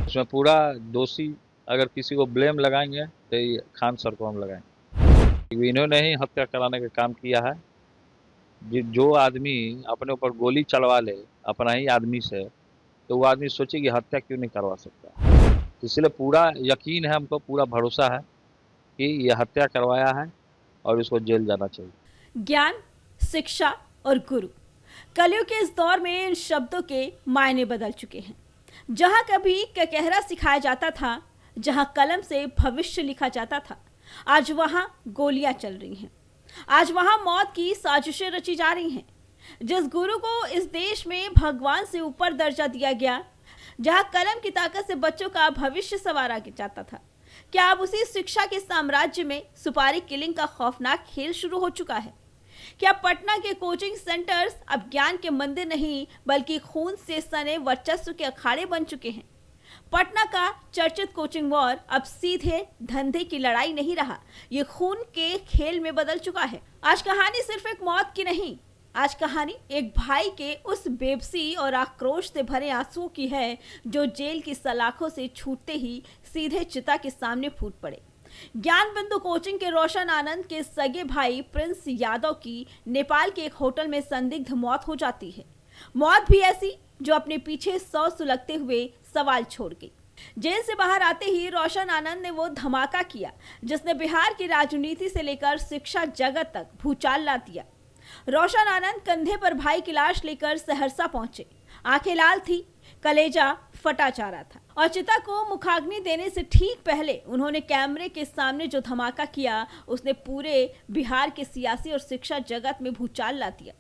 इसमें पूरा दोषी अगर किसी को ब्लेम लगाएंगे तो ये खान सर को हम लगाएंगे। इन्होंने ही हत्या कराने का काम किया है। जो आदमी अपने ऊपर गोली चलवा ले अपना ही आदमी से, तो वो आदमी सोचे कि हत्या क्यों नहीं करवा सकता। तो इसलिए पूरा यकीन है, हमको पूरा भरोसा है कि ये हत्या करवाया है और इसको जेल जाना चाहिए। ज्ञान, शिक्षा और गुरु, कलयुग के इस दौर में इन शब्दों के मायने बदल चुके हैं। जहां कभी ककहरा सिखाया जाता था, जहां कलम से भविष्य लिखा जाता था, आज वहां गोलियां चल रही हैं। आज वहां मौत की साजिशें रची जा रही हैं। जिस गुरु को इस देश में भगवान से ऊपर दर्जा दिया गया, जहां कलम की ताकत से बच्चों का भविष्य संवारा जाता था, क्या अब उसी शिक्षा के साम्राज्य में सुपारी किलिंग का खौफनाक खेल शुरू हो चुका है? क्या पटना के कोचिंग सेंटर्स अब ज्ञान के मंदिर नहीं बल्कि खून से सने वर्चस्व के अखाड़े बन चुके हैं? पटना का चर्चित कोचिंग वॉर अब सीधे धंधे की लड़ाई नहीं रहा, ये खून के खेल में बदल चुका है। आज कहानी सिर्फ एक मौत की नहीं, आज कहानी एक भाई के उस बेबसी और आक्रोश से भरे आंसुओं की है जो जेल की सलाखों से छूटते ही सीधे चिता के सामने फूट पड़े। ज्ञान बिंदु कोचिंग के रोशन आनंद के सगे भाई प्रिंस यादव की नेपाल के एक होटल में संदिग्ध मौत हो जाती है। मौत भी ऐसी जो अपने पीछे 100 सुलगते हुए सवाल छोड़ गई। जेल से बाहर आते ही रोशन आनंद ने वो धमाका किया जिसने बिहार की राजनीति से लेकर शिक्षा जगत तक भूचाल ला दिया। रोशन आनंद कंधे पर भाई की लाश लेकर सहरसा पहुंचे। आंखें लाल थी, कलेजा फटा जा रहा था और चिता को मुखाग्नि देने से ठीक पहले उन्होंने कैमरे के सामने जो धमाका किया, उसने पूरे बिहार के सियासी और शिक्षा जगत में भूचाल ला दिया।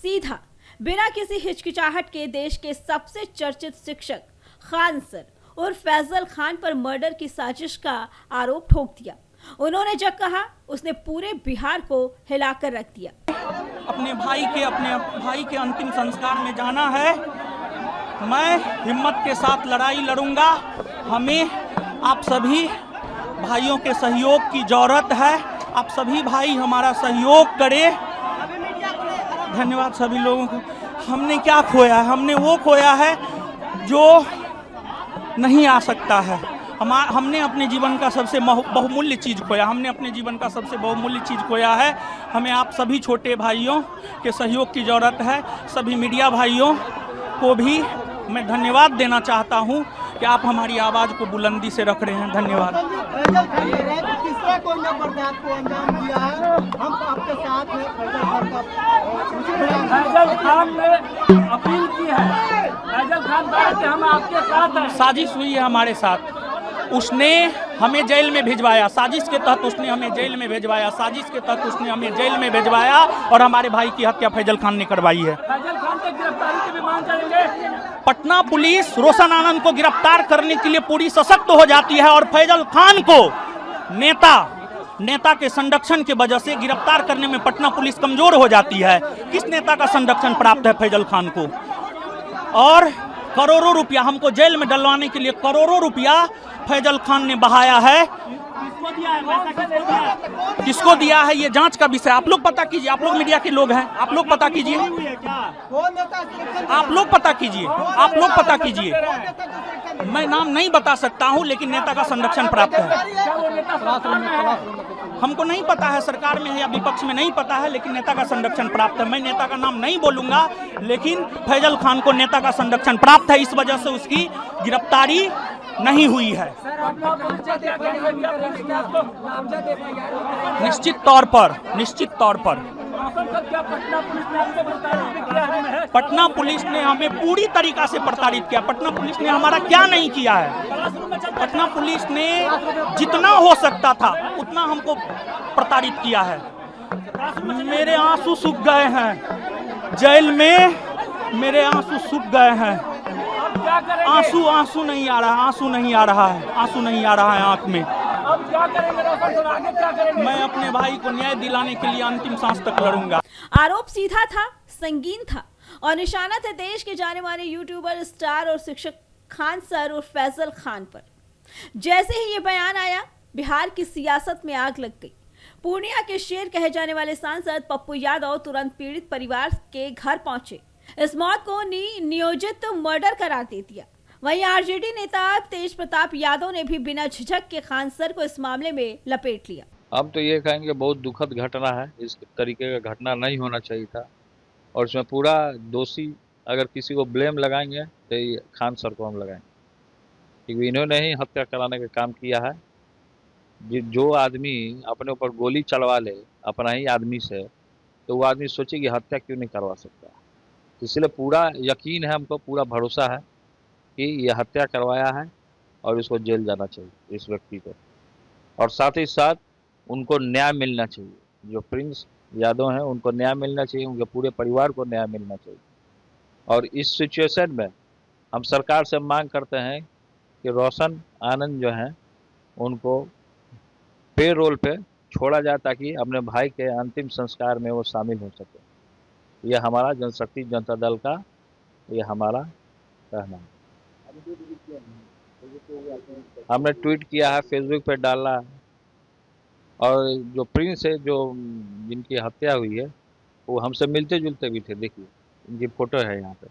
सीधा बिना किसी हिचकिचाहट के देश के सबसे चर्चित शिक्षक खान सर और फैजल खान पर मर्डर की साजिश का आरोप ठोक दिया। उन्होंने जब कहा, उसने पूरे बिहार को हिलाकर रख दिया। अपने भाई के अंतिम संस्कार में जाना है। मैं हिम्मत के साथ लड़ाई लड़ूंगा। हमें आप सभी भाइयों के सहयोग की जरूरत है। आप सभी भाई हमारा सहयोग करें। धन्यवाद सभी लोगों को। हमने क्या खोया है? हमने वो खोया है जो नहीं आ सकता है। हमने अपने जीवन का सबसे बहुमूल्य चीज़ खोया। हमने अपने जीवन का सबसे बहुमूल्य चीज़ खोया है। हमें आप सभी छोटे भाइयों के सहयोग की ज़रूरत है। सभी मीडिया भाइयों को भी मैं धन्यवाद देना चाहता हूं कि आप हमारी आवाज़ को बुलंदी से रख रहे हैं। धन्यवाद। फैजल खान ने अपील की है, फैजल खान कि हम आपके साथ हैं। साजिश हुई है हमारे साथ। उसने हमें जेल में भिजवाया। साजिश के तहत उसने हमें जेल में भिजवाया। साजिश के तहत उसने हमें जेल में भिजवाया और हमारे भाई की हत्या फैजल खान ने करवाई है। फैजल खान की गिरफ्तारी की भी मांग करेंगे। पटना पुलिस रोशन आनंद को गिरफ्तार करने के लिए पूरी सशक्त हो जाती है और फैजल खान को नेता के संरक्षण की वजह से गिरफ्तार करने में पटना पुलिस कमजोर हो जाती है। किस नेता का संरक्षण प्राप्त है फैजल खान को? और करोड़ों रुपया हमको जेल में डलवाने के लिए करोड़ों रुपया फैजल खान ने बहाया है। किसको दिया है ये जांच का विषय। आप लोग पता कीजिए। आप लोग मीडिया के लोग हैं, आप लोग पता कीजिए। आप लोग पता कीजिए। आप लोग पता कीजिए। मैं नाम नहीं बता सकता हूं, लेकिन नेता का संरक्षण प्राप्त है। हमको नहीं पता है सरकार में है या विपक्ष में, नहीं पता है, लेकिन नेता का संरक्षण प्राप्त है। मैं नेता का नाम नहीं बोलूंगा, लेकिन फैजल खान को नेता का संरक्षण प्राप्त है। इस वजह से उसकी गिरफ्तारी नहीं हुई है। निश्चित तौर पर पटना पुलिस ने हमें पूरी तरीका से प्रताड़ित किया। पटना पुलिस ने हमारा क्या नहीं किया है? पटना पुलिस ने जितना हो सकता था उतना हमको प्रताड़ित किया है। मेरे आंसू सूख गए हैं जेल में, मेरे आंसू सूख गए हैं। आंसू नहीं आ रहा है आंख में। अब क्या करेंगे रोशन सर, आगे क्या करेंगे? मैं अपने भाई को न्याय दिलाने के लिए अंतिम सांस तक लड़ूंगा। आरोप सीधा था, संगीन था और निशाना था देश के जाने माने यूट्यूबर, स्टार और शिक्षक खान सर और फैजल खान पर। जैसे ही ये बयान आया, बिहार की सियासत में आग लग गई। पूर्णिया के शेर कहे जाने वाले सांसद पप्पू यादव तुरंत पीड़ित परिवार के घर पहुंचे। इस मौत को नियोजित मर्डर करार दे दिया। वहीं आरजेडी नेता तेज प्रताप यादव ने भी बिना झिझक के खान सर को इस मामले में लपेट लिया। हम तो ये कहेंगे बहुत दुखद घटना है, इस तरीके का घटना नहीं होना चाहिए था और इसमें पूरा दोषी अगर किसी को ब्लेम लगाएंगे तो ये खान सर को हम लगाएंगे, क्योंकि इन्होंने ही हत्या कराने का काम किया है। जो आदमी अपने ऊपर गोली चलवा ले अपना ही आदमी से, तो वो आदमी सोचे कि हत्या क्यों नहीं करवा सकता। इसलिए पूरा यकीन है, हमको पूरा भरोसा है कि ये हत्या करवाया है और इसको जेल जाना चाहिए इस व्यक्ति को, और साथ ही साथ उनको न्याय मिलना चाहिए। जो प्रिंस यादव हैं उनको न्याय मिलना चाहिए, उनके पूरे परिवार को न्याय मिलना चाहिए। और इस सिचुएशन में हम सरकार से मांग करते हैं कि रोशन आनंद जो हैं उनको पे रोल पे छोड़ा जाए ताकि अपने भाई के अंतिम संस्कार में वो शामिल हो सके। ये हमारा जनशक्ति जनता दल का ये हमारा कहना है। हमने ट्वीट किया है, फेसबुक पे डाला है, और जो प्रिंस है जो जिनकी हत्या हुई है वो हमसे मिलते जुलते भी थे। देखिए इनकी फोटो है यहाँ पे,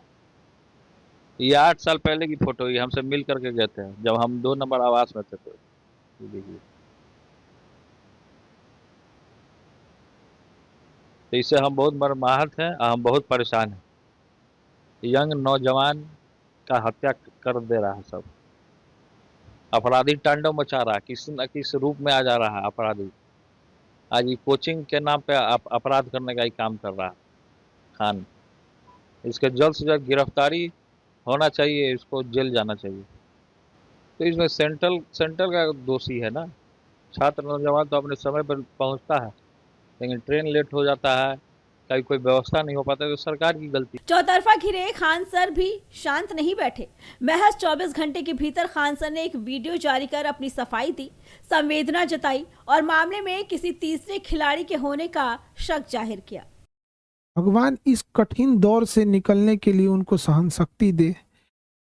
ये 8 साल पहले की फोटो है, हमसे मिल करके गए थे जब हम 2 नंबर आवास में थे। तो देखिए, तो इससे हम बहुत मर्माहत हैं, हम बहुत परेशान हैं। यंग नौजवान का हत्या कर दे रहा है सब, अपराधी तांडव मचा रहा है, किसी न किसी रूप में आ जा रहा है अपराधी। आज ये कोचिंग के नाम पे अपराध करने का ही काम कर रहा है खान। इसके जल्द से जल्द गिरफ्तारी होना चाहिए, इसको जेल जाना चाहिए। तो इसमें सेंट्रल का दोषी है ना। छात्र नौजवान तो अपने समय पर पहुंचता है, लेकिन ट्रेन लेट हो जाता है, कहीं कोई व्यवस्था नहीं हो पाता, तो सरकार की गलती। चौतरफा घिरे खान सर भी शांत नहीं बैठे। महज 24 घंटे के भीतर खान सर ने एक वीडियो जारी कर अपनी सफाई दी, संवेदना जताई और मामले में किसी तीसरे खिलाड़ी के होने का शक जाहिर किया। भगवान इस कठिन दौर से निकलने के लिए उनको सहन शक्ति दे।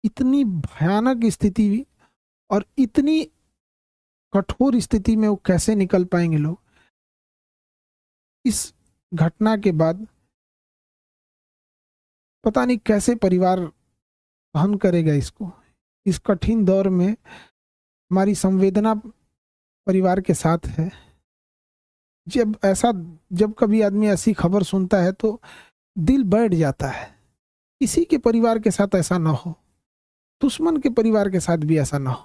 इतनी भयानक स्थिति और इतनी कठोर स्थिति में वो कैसे निकल पाएंगे लोग। इस घटना के बाद पता नहीं कैसे परिवार सहन करेगा इसको। इस कठिन दौर में हमारी संवेदना परिवार के साथ है। जब कभी आदमी ऐसी खबर सुनता है तो दिल बैठ जाता है। किसी के परिवार के साथ ऐसा ना हो, दुश्मन के परिवार के साथ भी ऐसा ना हो।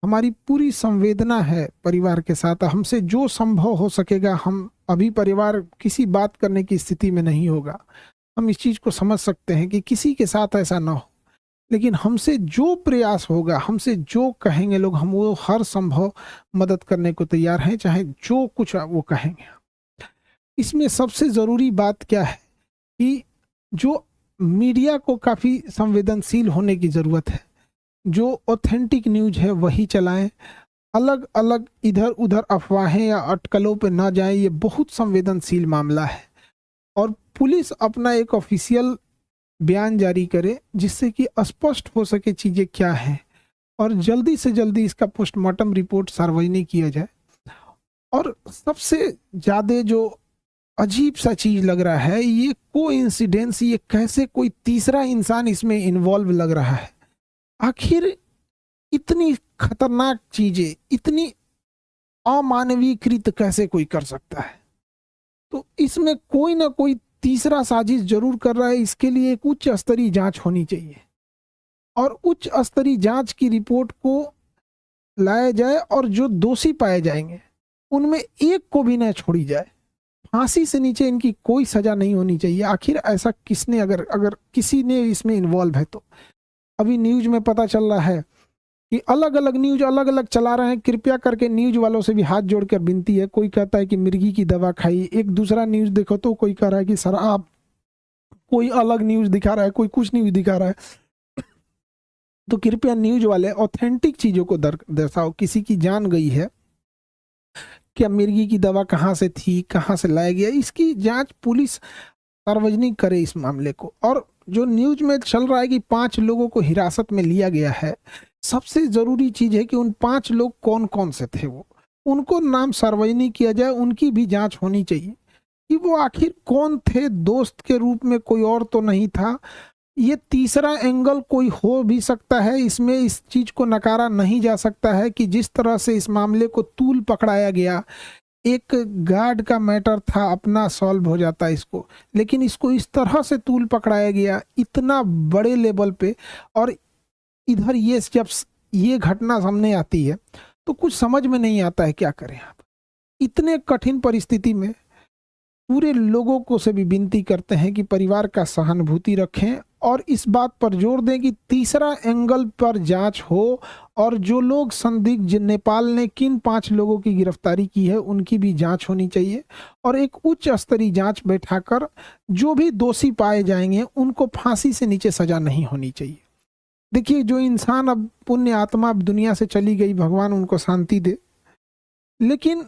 हमारी पूरी संवेदना है परिवार के साथ। हमसे जो संभव हो सकेगा, हम अभी परिवार किसी बात करने की स्थिति में नहीं होगा। हम इस चीज़ को समझ सकते हैं कि किसी के साथ ऐसा ना हो, लेकिन हमसे जो प्रयास होगा, हमसे जो कहेंगे लोग, हम वो हर संभव मदद करने को तैयार हैं, चाहे जो कुछ वो कहेंगे। इसमें सबसे ज़रूरी बात क्या है कि जो मीडिया को काफ़ी संवेदनशील होने की ज़रूरत है। जो ऑथेंटिक न्यूज़ है वही चलाएं, अलग अलग इधर उधर अफवाहें या अटकलों पे ना जाएं। ये बहुत संवेदनशील मामला है और पुलिस अपना एक ऑफिशियल बयान जारी करे जिससे कि स्पष्ट हो सके चीज़ें क्या हैं और जल्दी से जल्दी इसका पोस्टमार्टम रिपोर्ट सार्वजनिक किया जाए। और सबसे ज़्यादा जो अजीब सा चीज़ लग रहा है, ये कोइंसिडेंस, ये कैसे कोई तीसरा इंसान इसमें इन्वॉल्व लग रहा है। आखिर इतनी खतरनाक चीजें, इतनी अमानवीकृत कैसे कोई कर सकता है? तो इसमें कोई ना कोई तीसरा साजिश जरूर कर रहा है। इसके लिए एक उच्च स्तरीय जांच होनी चाहिए और उच्च स्तरीय जांच की रिपोर्ट को लाया जाए और जो दोषी पाए जाएंगे उनमें एक को भी न छोड़ी जाए। फांसी से नीचे इनकी कोई सजा नहीं होनी चाहिए। आखिर ऐसा किसने, अगर किसी ने इसमें इन्वॉल्व है तो। अभी न्यूज में पता चल रहा है कि अलग अलग न्यूज अलग अलग चला रहे हैं। कृपया करके न्यूज वालों से भी हाथ जोड़कर विनती है। कोई कहता है कि मिर्गी की दवा खाई, एक दूसरा न्यूज देखो तो कोई कह रहा है कि शराब, कोई अलग न्यूज दिखा रहा है, कोई कुछ न्यूज दिखा रहा है। तो कृपया न्यूज वाले ऑथेंटिक चीजों को दर्शाओ। किसी की जान गई है, क्या मिर्गी की दवा कहाँ से थी, कहाँ से लाया गया, इसकी जांच पुलिस सार्वजनिक करे इस मामले को। और जो न्यूज में चल रहा है कि 5 लोगों को हिरासत में लिया गया है, सबसे जरूरी चीज है कि उन 5 लोग कौन कौन से थे, वो उनको नाम सार्वजनिक किया जाए। उनकी भी जांच होनी चाहिए कि वो आखिर कौन थे। दोस्त के रूप में कोई और तो नहीं था, ये तीसरा एंगल कोई हो भी सकता है, इसमें इस चीज को नकारा नहीं जा सकता है कि जिस तरह से इस मामले को तूल पकड़ाया गया, एक गार्ड का मैटर था, अपना सॉल्व हो जाता इसको, लेकिन इसको इस तरह से तूल पकड़ाया गया इतना बड़े लेवल पे। और इधर ये जब ये घटना सामने आती है तो कुछ समझ में नहीं आता है क्या करें आप। इतने कठिन परिस्थिति में पूरे लोगों को से भी विनती करते हैं कि परिवार का सहानुभूति रखें और इस बात पर जोर दें कि तीसरा एंगल पर जांच हो, और जो लोग संदिग्ध, नेपाल ने किन 5 लोगों की गिरफ्तारी की है उनकी भी जांच होनी चाहिए, और एक उच्च स्तरीय जांच बैठाकर जो भी दोषी पाए जाएंगे उनको फांसी से नीचे सजा नहीं होनी चाहिए। देखिए, जो इंसान अब पुण्य आत्मा अब दुनिया से चली गई, भगवान उनको शांति दे, लेकिन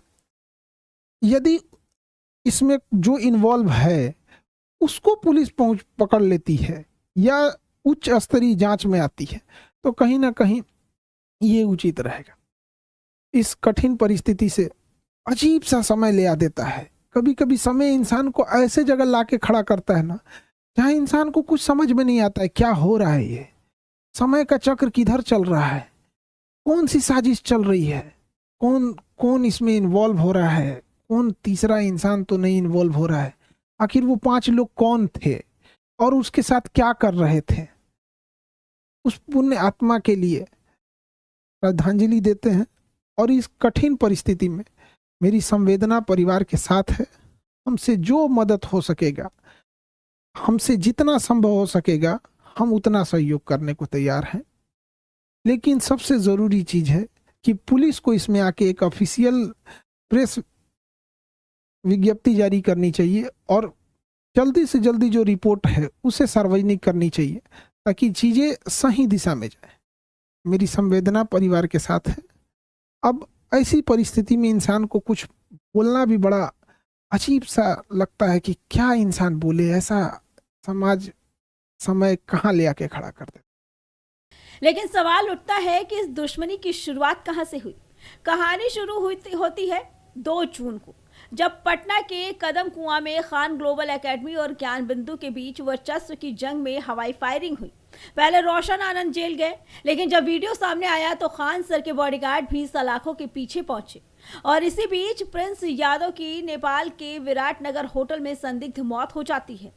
यदि इसमें जो इन्वॉल्व है उसको पुलिस पकड़ लेती है या उच्च स्तरीय जांच में आती है तो कहीं ना कहीं ये उचित रहेगा। इस कठिन परिस्थिति से अजीब सा समय ले आ देता है। कभी कभी समय इंसान को ऐसे जगह लाके खड़ा करता है ना, जहां इंसान को कुछ समझ में नहीं आता है क्या हो रहा है, ये समय का चक्र किधर चल रहा है, कौन सी साजिश चल रही है, कौन कौन इसमें इन्वॉल्व हो रहा है, कौन तीसरा इंसान तो नहीं इन्वॉल्व हो रहा है, आखिर वो 5 लोग कौन थे और उसके साथ क्या कर रहे थे। उस पुण्य आत्मा के लिए श्रद्धांजलि देते हैं और इस कठिन परिस्थिति में मेरी संवेदना परिवार के साथ है। हमसे जो मदद हो सकेगा, हमसे जितना संभव हो सकेगा, हम उतना सहयोग करने को तैयार हैं। लेकिन सबसे ज़रूरी चीज़ है कि पुलिस को इसमें आके एक ऑफिशियल प्रेस विज्ञप्ति जारी करनी चाहिए और जल्दी से जल्दी जो रिपोर्ट है उसे सार्वजनिक करनी चाहिए ताकि चीज़ें सही दिशा में जाए। मेरी संवेदना परिवार के साथ है। अब ऐसी परिस्थिति में इंसान को कुछ बोलना भी बड़ा अजीब सा लगता है कि क्या इंसान बोले, ऐसा समाज समय कहाँ ले आके खड़ा कर दे। लेकिन सवाल उठता है कि इस दुश्मनी की शुरुआत कहाँ से हुई। कहानी शुरू होती है 2 जून को, जब पटना के कदम कुआं में खान ग्लोबल एकेडमी और ज्ञान बिंदु के बीच वर्चस्व की जंग में हवाई फायरिंग हुई। पहले रोशन आनंद जेल गए, लेकिन जब वीडियो सामने आया तो खान सर के बॉडीगार्ड भी सलाखों के पीछे पहुंचे। और इसी बीच प्रिंस यादव की नेपाल के विराटनगर होटल में संदिग्ध मौत हो जाती है।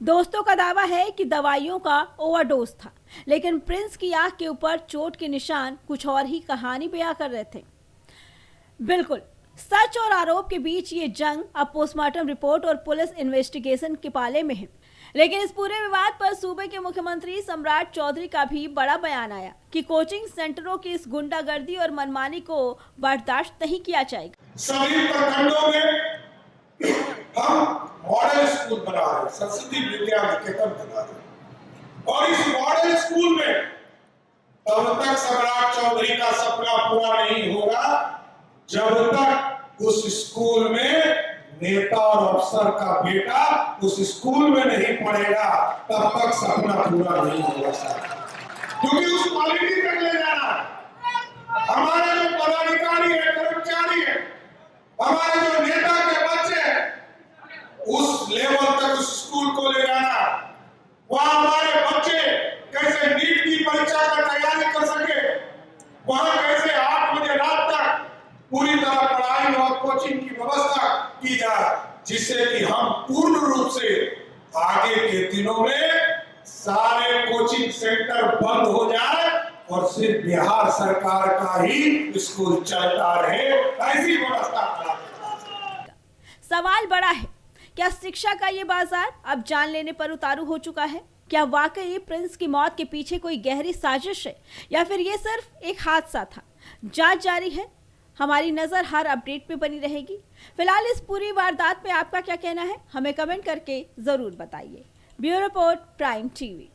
दोस्तों का दावा है कि दवाइयों का ओवरडोज था, लेकिन प्रिंस की आंख के ऊपर चोट के निशान कुछ और ही कहानी बयां कर रहे थे। बिल्कुल सच और आरोप के बीच ये जंग अब पोस्टमार्टम रिपोर्ट और पुलिस इन्वेस्टिगेशन के पाले में है। लेकिन इस पूरे विवाद पर सूबे के मुख्यमंत्री सम्राट चौधरी का भी बड़ा बयान आया कि कोचिंग सेंटरों की इस गुंडागर्दी और मनमानी को बर्दाश्त नहीं किया जाएगा। सभी प्रखंडों में हम मॉडल स्कूल बना रहे, सरस्वती विद्या निकेतन बना रहे, और इस मॉडल स्कूल में तब तक सम्राट चौधरी का सपना पूरा नहीं होगा जब तक उस स्कूल में नेता और अफसर का बेटा उस स्कूल में नहीं पढ़ेगा, तब तक सपना पूरा नहीं होगा सर। क्योंकि उस क्वालिटी तक ले जाना, हमारे जो पदाधिकारी है, कर्मचारी है, हमारे जो नेता के बच्चे हैं, उस लेवल तक उस स्कूल को ले जाना। वहां हमारे बच्चे कैसे नीट की परीक्षा का तैयारी कर सके, वहां कैसे 8 बजे रात तक पूरी तरह पढ़ाई और कोचिंग की व्यवस्था की जाए, जिससे कि हम पूर्ण रूप से आगे के दिनों में सारे कोचिंग सेंटर बंद हो जाए और सिर्फ बिहार सरकार का ही स्कूल चलता रहे, ऐसी व्यवस्था करा। सवाल बड़ा है, क्या शिक्षा का ये बाजार अब जान लेने पर उतारू हो चुका है? क्या वाकई प्रिंस की मौत के पीछे कोई गहरी साजिश है या फिर ये सिर्फ एक हादसा था? जांच जारी है, हमारी नजर हर अपडेट पे बनी रहेगी। फिलहाल इस पूरी वारदात पे आपका क्या कहना है, हमें कमेंट करके जरूर बताइए। Bureau report, prime TV.